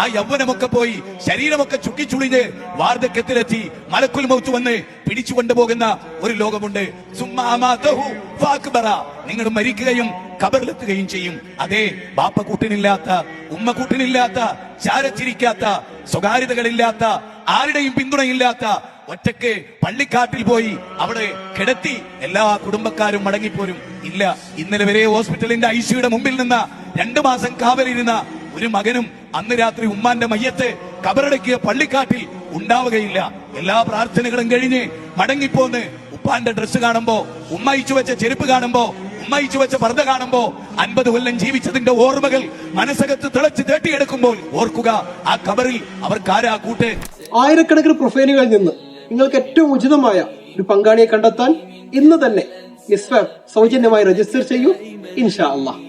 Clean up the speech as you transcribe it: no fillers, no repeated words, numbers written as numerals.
ആ യൗവനമൊക്കെ പോയി ശരീരമൊക്കെ ചുക്കിച്ചുളിഞ്ഞ് വാർദ്ധക്യത്തിലെത്തി മലക്കുൽ മൗത്ത് വന്ന് പിടിച്ചു കൊണ്ടുപോകുന്ന ഒരു ലോകമുണ്ട്. നിങ്ങൾ മരിക്കുകയും ഖബറിലെത്തുകയും ചെയ്യും. അതേ, ബാപ്പ കൂട്ടിനില്ലാത്ത, ഉമ്മ കൂട്ടിനില്ലാത്ത, ചാരച്ചിരിക്കാത്ത, സ്വകാര്യതകളില്ലാത്ത, ആരുടെയും പിന്തുണയില്ലാത്ത ഒറ്റക്ക് പള്ളിക്കാട്ടിൽ പോയി അവിടെ കിടത്തി എല്ലാ കുടുംബക്കാരും മടങ്ങിപ്പോരും. ഇല്ല, ഇന്നലെ വരെ ഹോസ്പിറ്റലിന്റെ ഐസിയുടെ മുമ്പിൽ നിന്ന് 2 മാസം കാവലിരുന്ന ഒരു മകനും അന്ന് രാത്രി ഉമ്മാന്റെ മയ്യത്ത് കബറടക്കിയ പള്ളിക്കാട്ടിൽ ഉണ്ടാവുകയില്ല. എല്ലാ പ്രാർത്ഥനകളും കഴിഞ്ഞ് മടങ്ങിപ്പോന്ന് ഉപ്പാന്റെ ഡ്രസ്സ് കാണുമ്പോ, ഉമ്മയിച്ചു വെച്ച ചെരുപ്പ് കാണുമ്പോ, ഉമ്മയിച്ചു വെച്ച പർദ്ദ കാണുമ്പോ 50 കൊല്ലം ജീവിച്ചതിന്റെ ഓർമ്മകൾ മനസ്സകത്ത് തിളച്ച് തേട്ടിയെടുക്കുമ്പോൾ ഓർക്കുക, ആ കബറിൽ അവർക്കാരാ കൂട്ട്. ആയിരക്കണക്കിന് പ്രൊഫൈലുകളിൽ നിന്ന് നിങ്ങൾക്ക് ഏറ്റവും ഉചിതമായ ഒരു പങ്കാളിയെ കണ്ടെത്താൻ ഇന്ന് തന്നെ യസ്വാപ്പ് സൗജന്യമായി രജിസ്റ്റർ ചെയ്യൂ. ഇൻഷാ അല്ലാഹ്.